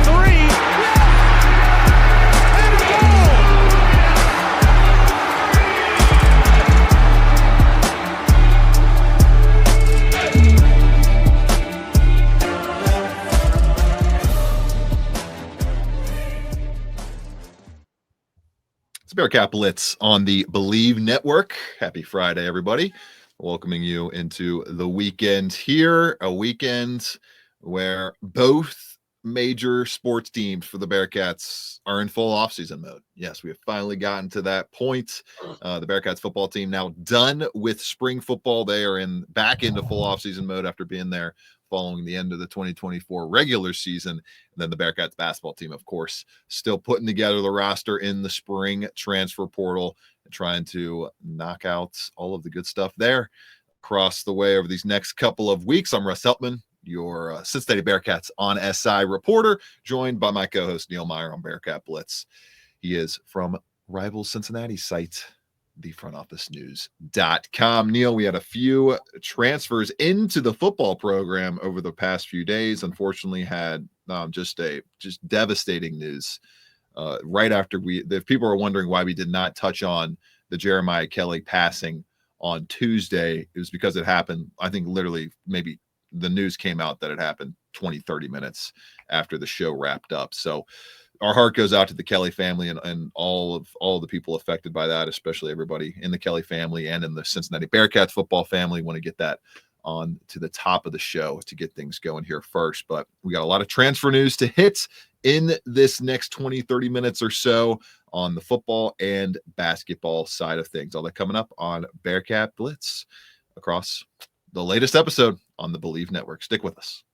three. And a goal! It's Bearcat Blitz on the Believe Network. Happy Friday, everybody. Welcoming you into the weekend here, a weekend where both major sports teams for the Bearcats are in full offseason mode. Yes, we have finally gotten to that point. The Bearcats football team now done with spring football. They are back into full offseason mode after being there following the end of the 2024 regular season. And then the Bearcats basketball team, of course, still putting together the roster in the spring transfer portal and trying to knock out all of the good stuff there. Across the way over these next couple of weeks, I'm Russ Heltman, your Cincinnati Bearcats on SI reporter, joined by my co-host Neil Meyer on Bearcat Blitz. He is from rival Cincinnati site, thefrontofficenews.com. Neil, we had a few transfers into the football program over the past few days. Unfortunately, had just devastating news right after if people are wondering why we did not touch on the Jeremiah Kelly passing on Tuesday, it was because it happened, I think literally maybe the news came out that it happened 20-30 minutes after the show wrapped up. So our heart goes out to the Kelly family and all of the people affected by that, especially everybody in the Kelly family and in the Cincinnati Bearcats football family. Want to get that on to the top of the show to get things going here first. But we got a lot of transfer news to hit in this next 20-30 minutes or so on the football and basketball side of things. All that coming up on Bearcat Blitz across the latest episode on the Believe Network. Stick with us.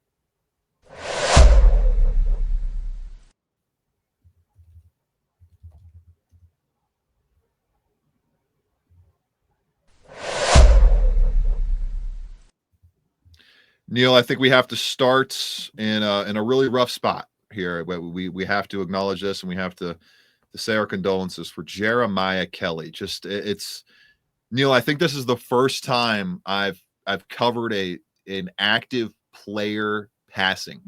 Neil, I think we have to start in a really rough spot here. We have to acknowledge this, and we have to say our condolences for Jeremiah Kelly. It's Neil. I think this is the first time I've covered an active player passing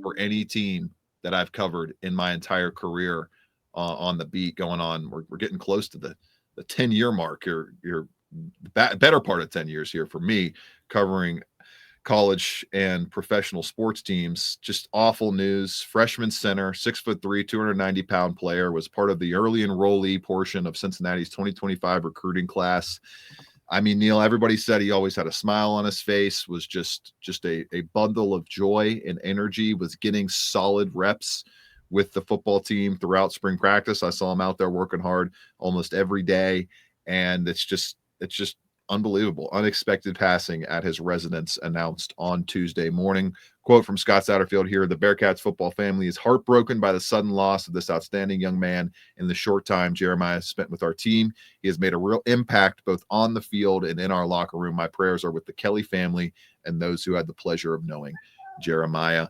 for any team that I've covered in my entire career on the beat. Going on, we're getting close to the 10-year mark. You're better part of 10 years here for me covering college and professional sports teams. Just awful news. Freshman center, 6'3", 290-pound player, was part of the early enrollee portion of Cincinnati's 2025 recruiting class. I mean, Neil, everybody said he always had a smile on his face, was just a bundle of joy and energy, was getting solid reps with the football team throughout spring practice. I saw him out there working hard almost every day, and it's just unbelievable. Unexpected passing at his residence announced on Tuesday morning. Quote from Scott Satterfield here: "The Bearcats football family is heartbroken by the sudden loss of this outstanding young man. In the short time Jeremiah spent with our team, he has made a real impact both on the field and in our locker room. My prayers are with the Kelly family and those who had the pleasure of knowing Jeremiah."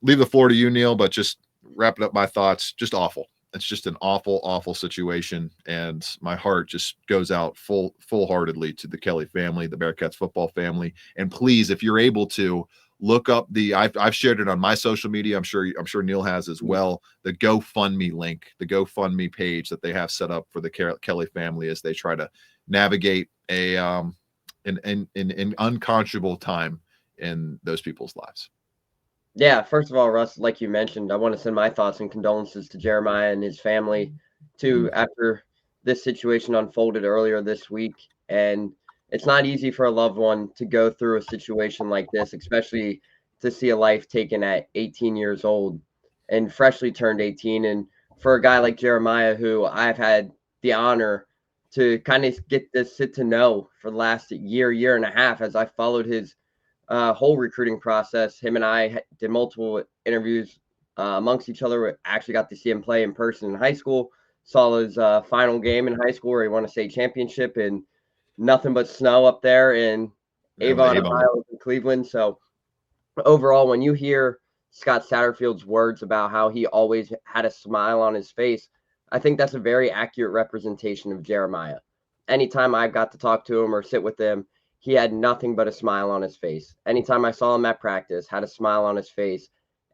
Leave the floor to you, Neil, but just wrapping up my thoughts, just awful. It's just an awful, awful situation, and my heart just goes out full-heartedly to the Kelly family, the Bearcats football family. And please, if you're able to, look up I've shared it on my social media. I'm sure Neil has as well. The GoFundMe link, the GoFundMe page that they have set up for the Kelly family as they try to navigate an unconscionable time in those people's lives. Yeah, first of all, Russ, like you mentioned, I want to send my thoughts and condolences to Jeremiah and his family too after this situation unfolded earlier this week. And it's not easy for a loved one to go through a situation like this, especially to see a life taken at 18 years old and freshly turned 18. And for a guy like Jeremiah, who I've had the honor to kind of sit to know for the last year and a half as I followed his whole recruiting process. Him and I did multiple interviews amongst each other. We actually got to see him play in person in high school. Saw his final game in high school where he won a state championship, and nothing but snow up there in Avon, Ohio, and Cleveland. So overall, when you hear Scott Satterfield's words about how he always had a smile on his face, I think that's a very accurate representation of Jeremiah. Anytime I got to talk to him or sit with him, he had nothing but a smile on his face. Anytime I saw him at practice, had a smile on his face.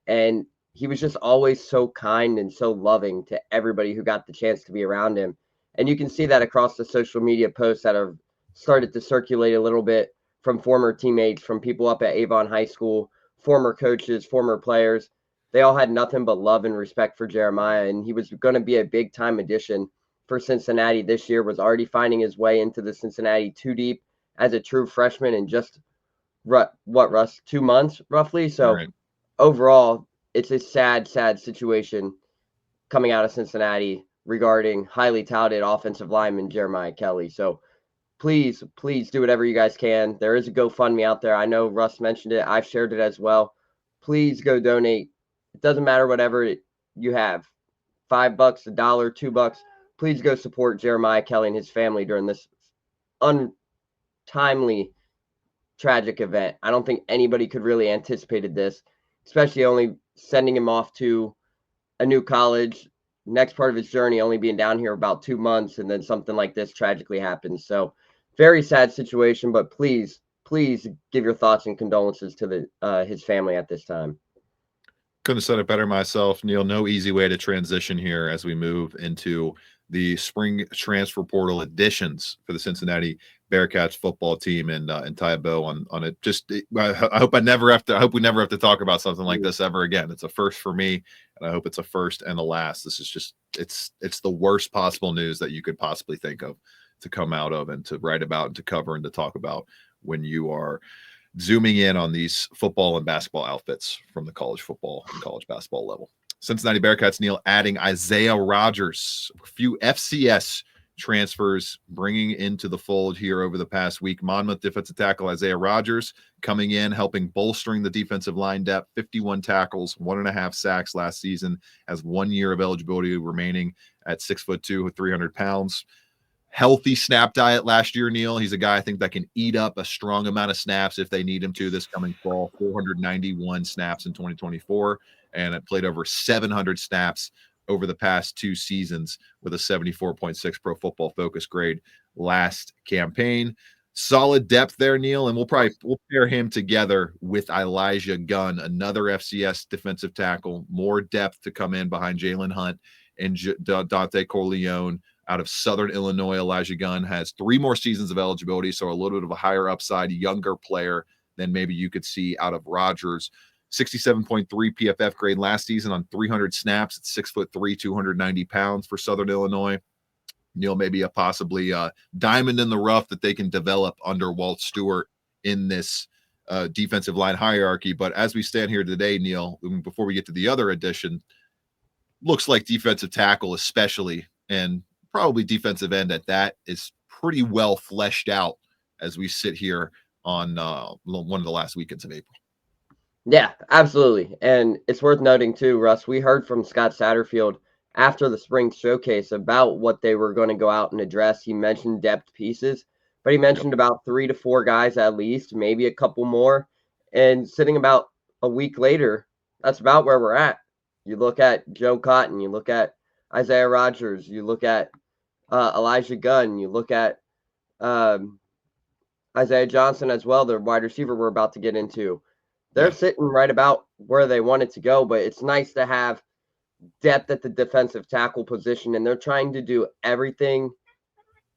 And he was just always so kind and so loving to everybody who got the chance to be around him. And you can see that across the social media posts that have started to circulate a little bit from former teammates, from people up at Avon High School, former coaches, former players. They all had nothing but love and respect for Jeremiah, and he was going to be a big time addition for Cincinnati this year, was already finding his way into the Cincinnati 2 deep as a true freshman in just Russ, 2 months roughly. So Right. overall, it's a sad, sad situation coming out of Cincinnati regarding highly touted offensive lineman Jeremiah Kelly. So please, please do whatever you guys can. There is a GoFundMe out there. I know Russ mentioned it. I've shared it as well. Please go donate. It doesn't matter whatever you have, $5, $1, $2. Please go support Jeremiah Kelly and his family during this untimely, tragic event. I don't think anybody could really anticipated this, especially only sending him off to a new college, next part of his journey, only being down here about 2 months, and then something like this tragically happens. So very sad situation, but please, please give your thoughts and condolences to his family at this time. Couldn't have said it better myself, Neil. No easy way to transition here as we move into the spring transfer portal additions for the Cincinnati Bearcats football team, and tie a bow on it. I hope we never have to talk about something like this ever again. It's a first for me, and I hope it's a first and a last. This is just it's the worst possible news that you could possibly think of to come out of and to write about and to cover and to talk about when you are zooming in on these football and basketball outfits from the college football and college basketball level. Cincinnati Bearcats, Neil, adding Isaiah Rogers, a few FCS transfers bringing into the fold here over the past week. Monmouth defensive tackle Isaiah Rogers coming in, helping bolstering the defensive line depth. 51 tackles, 1.5 sacks last season, has 1 year of eligibility remaining at 6'2" with 300 pounds. Healthy snap diet last year, Neil. He's a guy I think that can eat up a strong amount of snaps if they need him to this coming fall. 491 snaps in 2024, and it played over 700 snaps over the past 2 seasons with a 74.6 Pro Football Focus grade last campaign. Solid depth there, Neil, and we'll pair him together with Elijah Gunn, another FCS defensive tackle. More depth to come in behind Jalen Hunt and Dante Corleone. Out of Southern Illinois, Elijah Gunn has 3 more seasons of eligibility, so a little bit of a higher upside, younger player than maybe you could see out of Rogers. 67.3 PFF grade last season on 300 snaps at 6'3", 290 pounds for Southern Illinois. Neil, maybe a possibly diamond in the rough that they can develop under Walt Stewart in this defensive line hierarchy. But as we stand here today, Neil, before we get to the other addition, looks like defensive tackle especially, and probably defensive end at that, is pretty well fleshed out as we sit here on one of the last weekends of April. Yeah, absolutely. And it's worth noting too, Russ, we heard from Scott Satterfield after the spring showcase about what they were going to go out and address. He mentioned depth pieces, but he mentioned about 3 to 4 guys at least, maybe a couple more. And sitting about a week later, that's about where we're at. You look at Joe Cotton, you look at Isaiah Rogers, you look at Elijah Gunn, you look at Isaiah Johnson as well, the wide receiver we're about to get into. They're sitting right about where they wanted to go, but it's nice to have depth at the defensive tackle position, and they're trying to do everything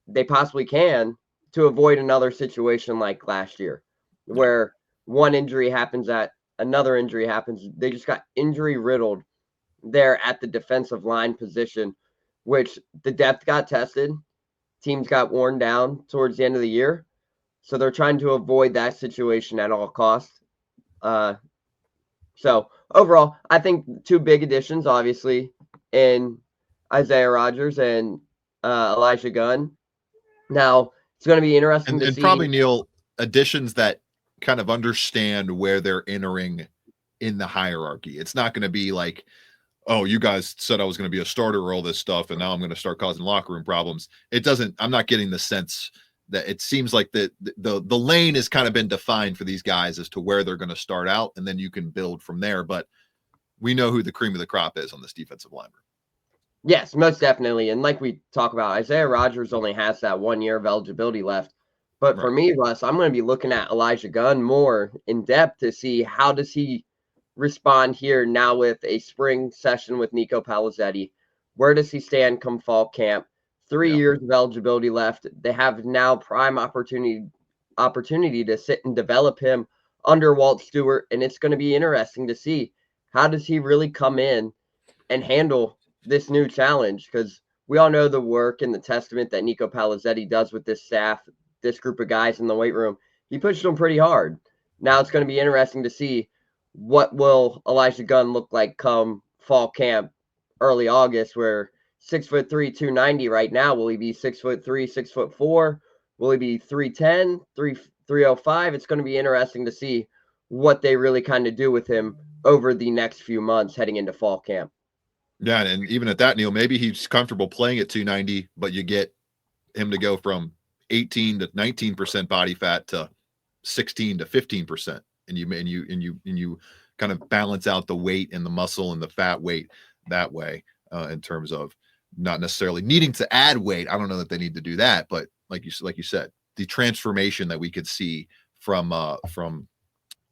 they possibly can to avoid another situation like last year where one injury happens another injury happens. They just got injury riddled there at the defensive line position, which the depth got tested. Teams got worn down towards the end of the year. So they're trying to avoid that situation at all costs. So overall, I think 2 big additions, obviously, in Isaiah Rogers and Elijah Gunn. Now, it's going to be interesting to see. And probably, Neil, additions that kind of understand where they're entering in the hierarchy. It's not going to be like, oh, you guys said I was going to be a starter or all this stuff, and now I'm going to start causing locker room problems. I'm not getting the sense that it seems like the lane has kind of been defined for these guys as to where they're going to start out, and then you can build from there. But we know who the cream of the crop is on this defensive line. Yes, most definitely. And like we talk about, Isaiah Rogers only has that 1 year of eligibility left. But for me, Russ, I'm going to be looking at Elijah Gunn more in depth to see how does he respond here now with a spring session with Nico Palizzetti? Where does he stand come fall camp? 3 Yeah. years of eligibility left. They have now prime opportunity to sit and develop him under Walt Stewart, and it's going to be interesting to see how does he really come in and handle this new challenge, because we all know the work and the testament that Nico Palizzetti does with this staff, this group of guys in the weight room. He pushed them pretty hard. Now it's going to be interesting to see what will Elijah Gunn look like come fall camp, early August, where 6'3", 290 right now. Will he be 6'3", 6'4"? Will he be 310, 305? It's going to be interesting to see what they really kind of do with him over the next few months heading into fall camp. Yeah, and even at that, Neil, maybe he's comfortable playing at 290, but you get him to go from 18 to 19% body fat to 16 to 15%, and you kind of balance out the weight and the muscle and the fat weight that way, in terms of not necessarily needing to add weight. I don't know that they need to do that, but like you said, the transformation that we could see from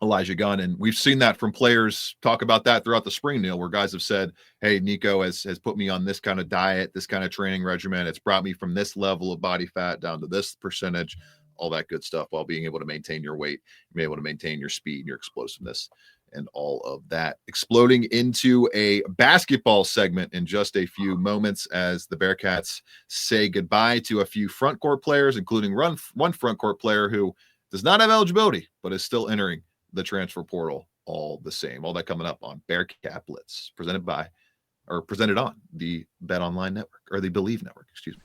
Elijah Gunn. And we've seen that from players talk about that throughout the spring, Neil, where guys have said, hey, Nico has put me on this kind of diet, this kind of training regimen. It's brought me from this level of body fat down to this percentage, all that good stuff, while being able to maintain your weight, being able to maintain your speed, your explosiveness, and all of that. Exploding into a basketball segment in just a few moments as the Bearcats say goodbye to a few front court players, including one front court player who does not have eligibility, but is still entering the transfer portal all the same. All that coming up on Bearcat Blitz, presented on the Bet Online Network, or the Believe Network, excuse me.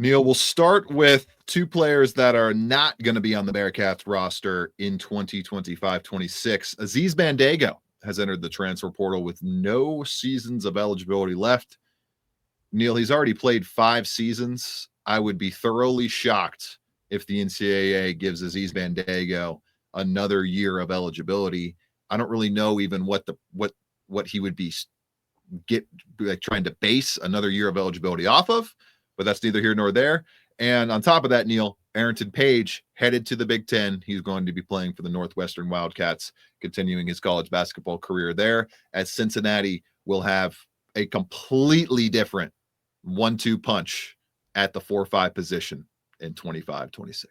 Neil, we'll start with two players that are not going to be on the Bearcats roster in 2025-26. Aziz Bandaogo has entered the transfer portal with no seasons of eligibility left. Neil, he's already played 5 seasons. I would be thoroughly shocked if the NCAA gives Aziz Bandaogo another year of eligibility. I don't really know even what he would be trying to base another year of eligibility off of, but that's neither here nor there. And on top of that, Neil, Arrington Page headed to the Big Ten. He's going to be playing for the Northwestern Wildcats, continuing his college basketball career there, as Cincinnati will have a completely different 1-2 punch at the 4-5 position in 25-26.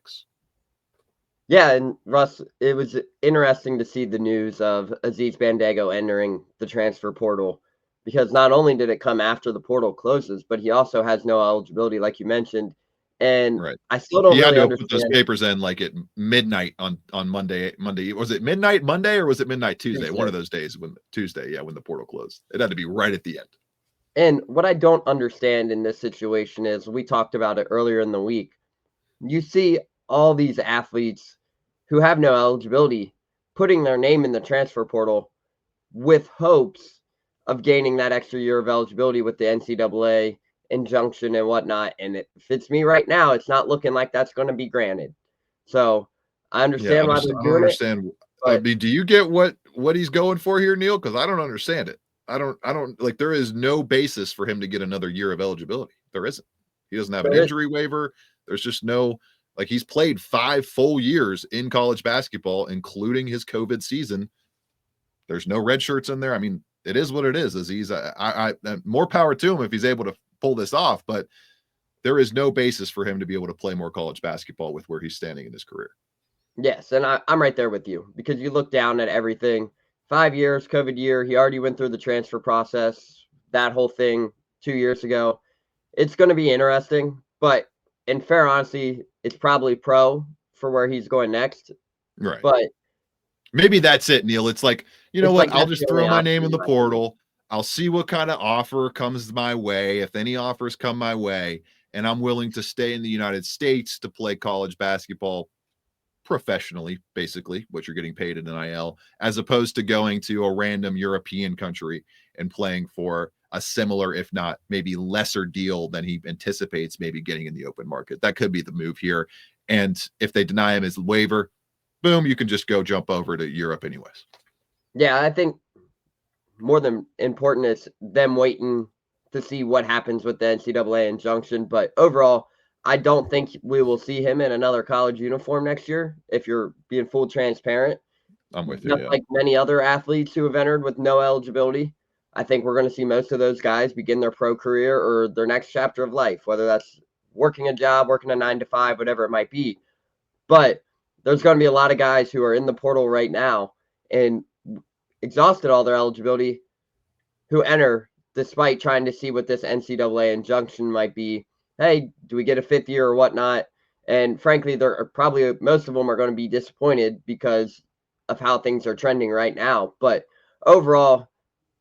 Yeah, and Russ, it was interesting to see the news of Aziz Bandaogo entering the transfer portal, because not only did it come after the portal closes, but he also has no eligibility, like you mentioned. And right. I still don't he really had to understand. Put those papers in like at midnight on Monday. Was it midnight Monday or was it midnight Tuesday? One of those days when the portal closed. It had to be right at the end. And what I don't understand in this situation is, we talked about it earlier in the week. You see all these athletes who have no eligibility putting their name in the transfer portal with hopes of gaining that extra year of eligibility with the NCAA injunction and whatnot. And it fits me right now. It's not looking like that's going to be granted. So I understand why they're doing understand. I mean, do you get what he's going for here, Neil? Because I don't understand it. I don't like, there is no basis for him to get another year of eligibility. There isn't. He doesn't have an injury waiver. There's just no, like, he's played 5 full years in college basketball, including his COVID season. There's no red shirts in there. I mean, it is what it is. Aziz, I more power to him if he's able to pull this off, but there is no basis for him to be able to play more college basketball with where he's standing in his career. Yes, and I'm right there with you, because you look down at everything. 5 years, COVID year, he already went through the transfer process, that whole thing 2 years ago. It's going to be interesting, but in fair honesty, it's probably pro for where he's going next. Right. But maybe that's it, Neil. It's like, you know what? Like, I'll just throw my name in the portal. I'll see what kind of offer comes my way. If any offers come my way, and I'm willing to stay in the United States to play college basketball professionally, basically what you're getting paid in NIL, as opposed to going to a random European country and playing for a similar, if not maybe lesser deal than he anticipates maybe getting in the open market. That could be the move here. And if they deny him his waiver, boom, you can just go jump over to Europe anyways. Yeah, I think more than important is them waiting to see what happens with the NCAA injunction. But overall, I don't think we will see him in another college uniform next year, if you're being full transparent. I'm with you. Just Yeah. like many other athletes who have entered with no eligibility, I think we're going to see most of those guys begin their pro career or their next chapter of life, whether that's working a job, working a 9 to 5, whatever it might be. But there's going to be a lot of guys who are in the portal right now and exhausted all their eligibility who enter despite trying to see what this NCAA injunction might be. Hey, do we get a fifth year or whatnot? And frankly, there are probably most of them are going to be disappointed because of how things are trending right now. But overall,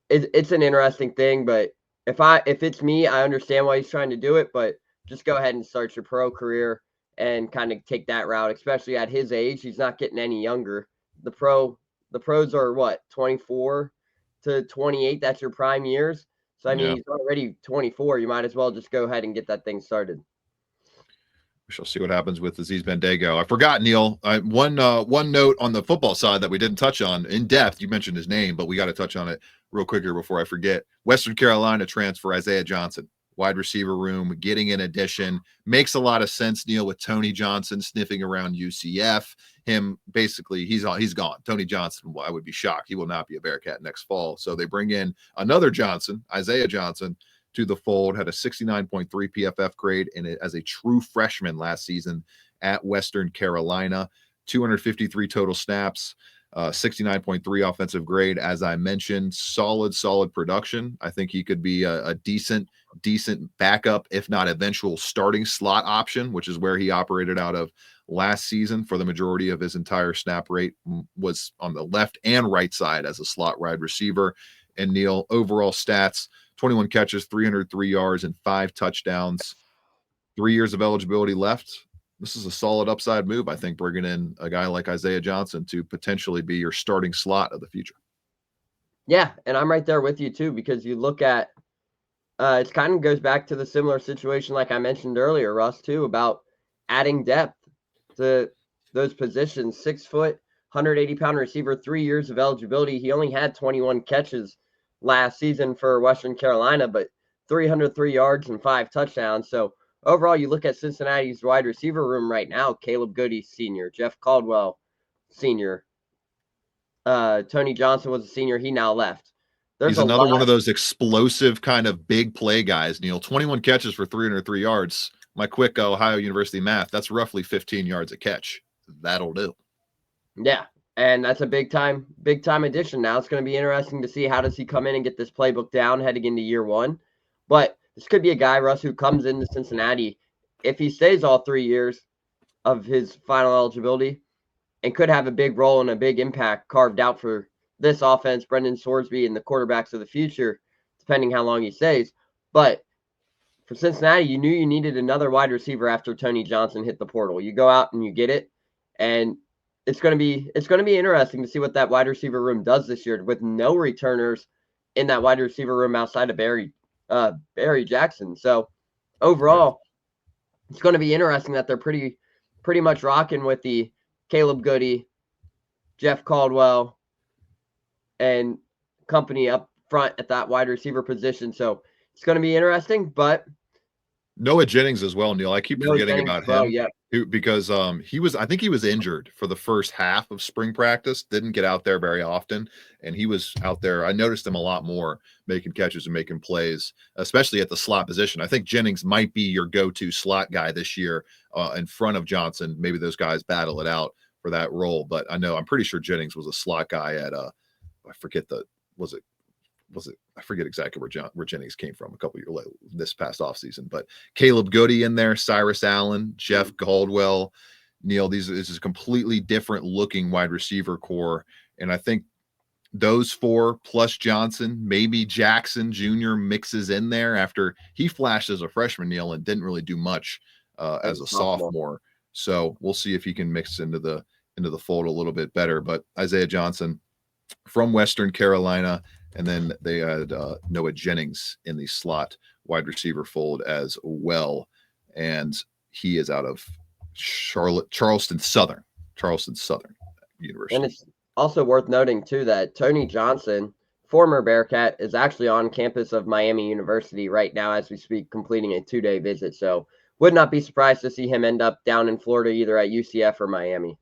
it's an interesting thing. But if it's me, I understand why he's trying to do it. But just go ahead and start your pro career and kind of take that route. Especially at his age, he's not getting any younger. The pros are what, 24 to 28. That's your prime years. So I mean, Yeah. he's already 24. You might as well just go ahead and get that thing started. We shall see what happens with Aziz Bandago. I forgot, Neil. One note on the football side that we didn't touch on in depth. You mentioned his name, but we got to touch on it real quick here before I forget. Western Carolina transfer Isaiah Johnson, wide receiver room, getting an addition. Makes a lot of sense, Neil, with Tony Johnson sniffing around UCF. Him basically, he's gone. Tony Johnson, I would be shocked. He will not be a Bearcat next fall. So they bring in another Johnson, Isaiah Johnson, to the fold, had a 69.3 PFF grade and as a true freshman last season at Western Carolina, 253 total snaps, 69.3 offensive grade. As I mentioned, solid production. I think he could be a decent backup, if not eventual starting slot option, which is where he operated out of last season for the majority of his entire snap rate, was on the left and right side as a slot wide receiver. And Neil, overall stats, 21 catches, 303 yards, and 5 touchdowns. 3 years of eligibility left. This is a solid upside move, I think, bringing in a guy like Isaiah Johnson to potentially be your starting slot of the future. Yeah, and I'm right there with you too, because you look at it kind of goes back to the similar situation like I mentioned earlier, Russ, too, about adding depth to those positions. 6 foot, 180-pound receiver, 3 years of eligibility. He only had 21 catches last season for Western Carolina, but 303 yards and 5 touchdowns. So overall, you look at Cincinnati's wide receiver room right now: Caleb Goody, senior; Jeff Caldwell, senior; Tony Johnson was a senior. He now left. There's He's a another lot. one of those explosive kind of big play guys, Neil. 21 catches for 303 yards. My quick Ohio University math, that's roughly 15 yards a catch. That'll do. Yeah, and that's a big time addition. Now it's going to be interesting to see how does he come in and get this playbook down heading into year one. But this could be a guy, Russ, who comes into Cincinnati if he stays all 3 years of his final eligibility and could have a big role and a big impact carved out for this offense, Brendan Sorsby, and the quarterbacks of the future, depending how long he stays. But for Cincinnati, you knew you needed another wide receiver after Tony Johnson hit the portal. You go out and you get it, and it's going to be interesting to see what that wide receiver room does this year with no returners in that wide receiver room outside of Barry Jackson. So overall, it's going to be interesting that they're pretty much rocking with the Caleb Goody, Jeff Caldwell, and company up front at that wide receiver position. So it's going to be interesting, but Noah Jennings as well, Neil. I keep forgetting Jennings about as well, him yeah. because I think he was injured for the first half of spring practice, didn't get out there very often, and he was out there. I noticed him a lot more making catches and making plays, especially at the slot position. I think Jennings might be your go-to slot guy this year in front of Johnson. Maybe those guys battle it out for that role, but I'm pretty sure Jennings was a slot guy at I forget was it I forget exactly where Jennings came from a couple years later this past offseason, but Caleb Goody in there, Cyrus Allen, Jeff Caldwell, Neil, this is a completely different looking wide receiver core. And I think those four plus Johnson, maybe Jackson Jr. mixes in there after he flashed as a freshman, Neil, and didn't really do much as a sophomore. So we'll see if he can mix into the fold a little bit better. But Isaiah Johnson from Western Carolina, and then they had Noah Jennings in the slot wide receiver fold as well. And he is out of Charleston Southern University. And also worth noting, too, that Tony Johnson, former Bearcat, is actually on campus of Miami University right now as we speak, completing a 2-day visit. So would not be surprised to see him end up down in Florida, either at UCF or Miami.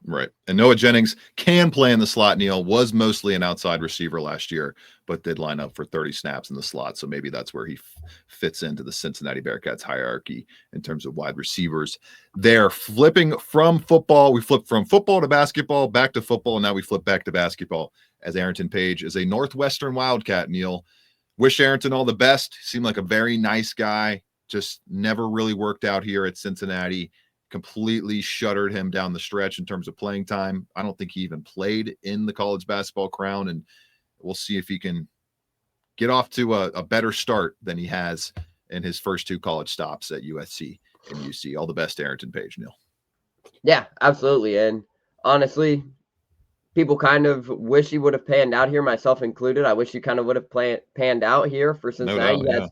Right. And Noah Jennings can play in the slot, Neil, was mostly an outside receiver last year, but did line up for 30 snaps in the slot. So maybe that's where he fits into the Cincinnati Bearcats hierarchy in terms of wide receivers. They're flipping from football. We flipped from football to basketball, back to football, and now we flip back to basketball as Arrington Page is a Northwestern Wildcat, Neil. Wish Arrington all the best. Seemed like a very nice guy. Just never really worked out here at Cincinnati. Completely shuttered him down the stretch in terms of playing time. I don't think he even played in the college basketball crown, and we'll see if he can get off to a better start than he has in his first 2 college stops at USC and UC. All the best, Arrington Page, Neil. Yeah, absolutely. And honestly, people kind of wish he would have panned out here, myself included. I wish he kind of would have panned out here for Cincinnati. No doubt, He has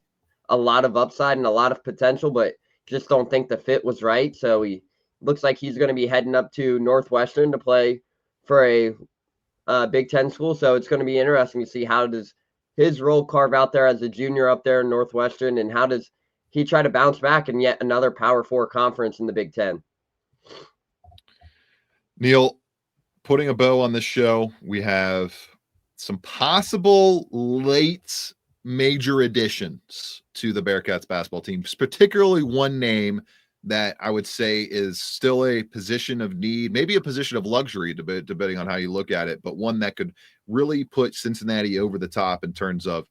a lot of upside and a lot of potential, but just don't think the fit was right. So he looks like he's going to be heading up to Northwestern to play for a Big Ten school. So it's going to be interesting to see how does his role carve out there as a junior up there in Northwestern, and how does he try to bounce back in yet another Power 4 conference in the Big Ten. Neil, putting a bow on this show, we have some possible late major additions to the Bearcats basketball team, particularly one name that I would say is still a position of need, maybe a position of luxury, depending on how you look at it, but one that could really put Cincinnati over the top in terms of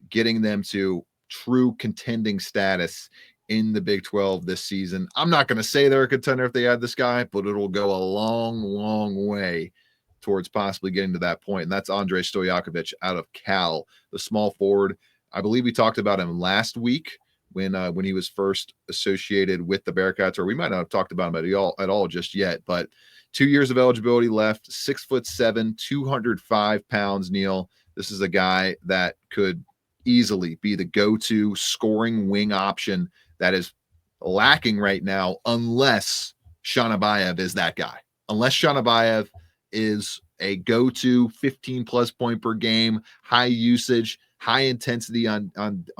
getting them to true contending status in the Big 12 this season. I'm not going to say they're a contender if they add this guy, but it'll go a long, long way towards possibly getting to that point. And that's Andrei Stojakovic out of Cal, the small forward. I believe we talked about him last week when he was first associated with the Bearcats, or we might not have talked about him at all just yet, but 2 years of eligibility left, 6'7", 205 pounds, Neil. This is a guy that could easily be the go-to scoring wing option that is lacking right now, unless Shanabayev is that guy. Unless Shanabayev is a go-to 15-plus point per game, high usage, high intensity on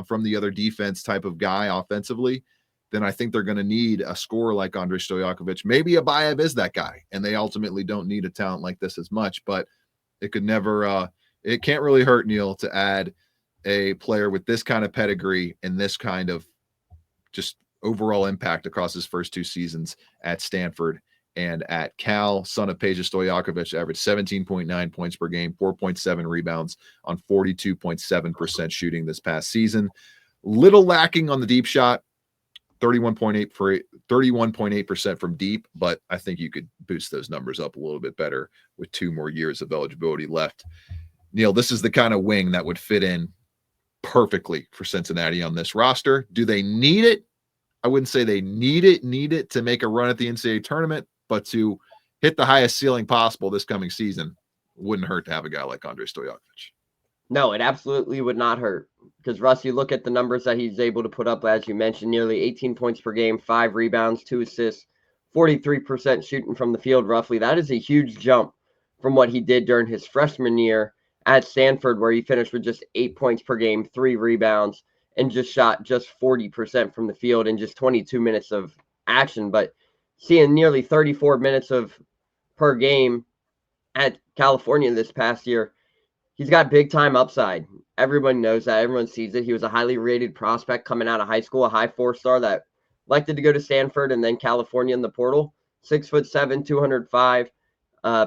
from the other defense type of guy offensively, then I think they're going to need a scorer like Andrei Stojakovic. Maybe Abayev is that guy, and they ultimately don't need a talent like this as much, but it could never it can't really hurt, Neil, to add a player with this kind of pedigree and this kind of just overall impact across his first 2 seasons at Stanford and at Cal. Son of Peja Stojakovic averaged 17.9 points per game, 4.7 rebounds on 42.7% shooting this past season. Little lacking on the deep shot, 31.8% from deep, but I think you could boost those numbers up a little bit better with 2 more years of eligibility left. Neil, this is the kind of wing that would fit in perfectly for Cincinnati on this roster. Do they need it? I wouldn't say they need it to make a run at the NCAA tournament, but to hit the highest ceiling possible this coming season, wouldn't hurt to have a guy like Andrei Stojakovic. No, it absolutely would not hurt, because Russ, you look at the numbers that he's able to put up, as you mentioned, nearly 18 points per game, 5 rebounds, 2 assists, 43% shooting from the field roughly. That is a huge jump from what he did during his freshman year at Stanford, where he finished with just 8 points per game, 3 rebounds, and just shot just 40% from the field in just 22 minutes of action. But seeing nearly 34 minutes of per game at California this past year, he's got big time upside. Everyone knows that. Everyone sees it. He was a highly rated prospect coming out of high school, a high 4-star that elected to go to Stanford and then California in the portal. 6'7", 205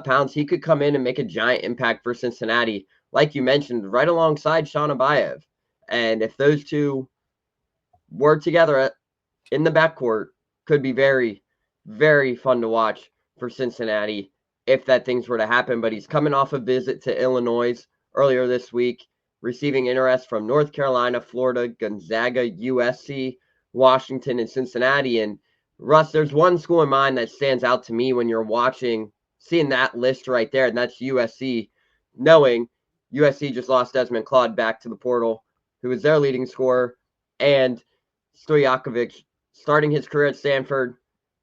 pounds. He could come in and make a giant impact for Cincinnati, like you mentioned, right alongside Sean Abayev. And if those two were together in the backcourt, could be very, very fun to watch for Cincinnati if that things were to happen. But he's coming off a visit to Illinois earlier this week, receiving interest from North Carolina, Florida, Gonzaga, USC, Washington, and Cincinnati. And Russ, there's one school in mind that stands out to me when you're seeing that list right there, and that's USC, knowing USC just lost Desmond Claude back to the portal, who was their leading scorer, and Stojakovic starting his career at Stanford,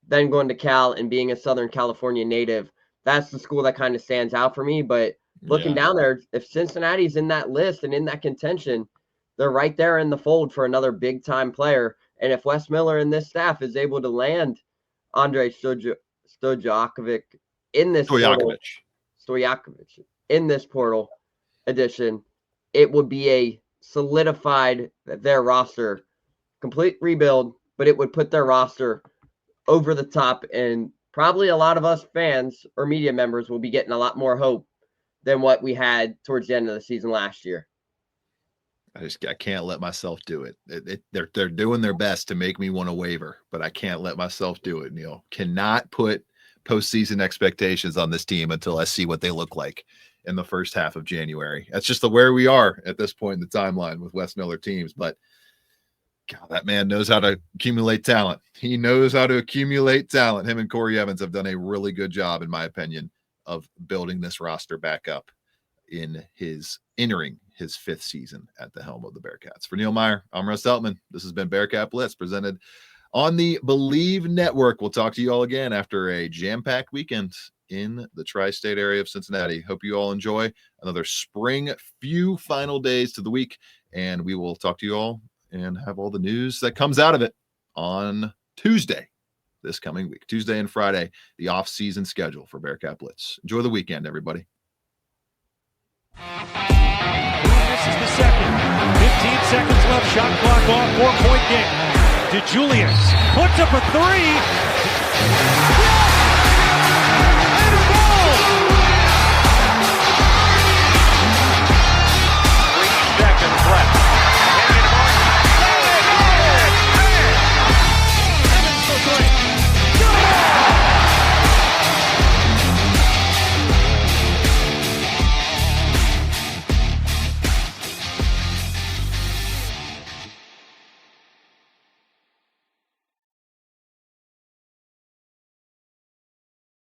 then going to Cal and being a Southern California native. that's the school that kind of stands out for me. But looking down there, if Cincinnati's in that list and in that contention, they're right there in the fold for another big-time player. And if Wes Miller and this staff is able to land Andre Stojakovic in this portal, Stojakovic in this portal edition, it would be a solidified their roster, complete rebuild, but it would put their roster over the top, and probably a lot of us fans or media members will be getting a lot more hope than what we had towards the end of the season last year. I can't let myself do it. They're doing their best to make me want to waver, but I can't let myself do it, Neil. Cannot put postseason expectations on this team until I see what they look like in the first half of January. That's just where we are at this point in the timeline with Wes Miller teams. But God, that man knows how to accumulate talent. He knows how to accumulate talent. Him and Corey Evans have done a really good job, in my opinion, of building this roster back up in entering his 5th season at the helm of the Bearcats. For Neil Meyer, I'm Russ Eltman. This has been Bearcat Blitz, presented on the Believe Network. We'll talk to you all again after a jam-packed weekend in the tri-state area of Cincinnati. Hope you all enjoy another few final days to the week, and we will talk to you all and have all the news that comes out of it on Tuesday this coming week. Tuesday and Friday, the off-season schedule for Bearcat Blitz. Enjoy the weekend, everybody. This is the second. 15 seconds left. Shot clock off. 4-point game. DeJulius puts up a 3. And a goal! 3 seconds left.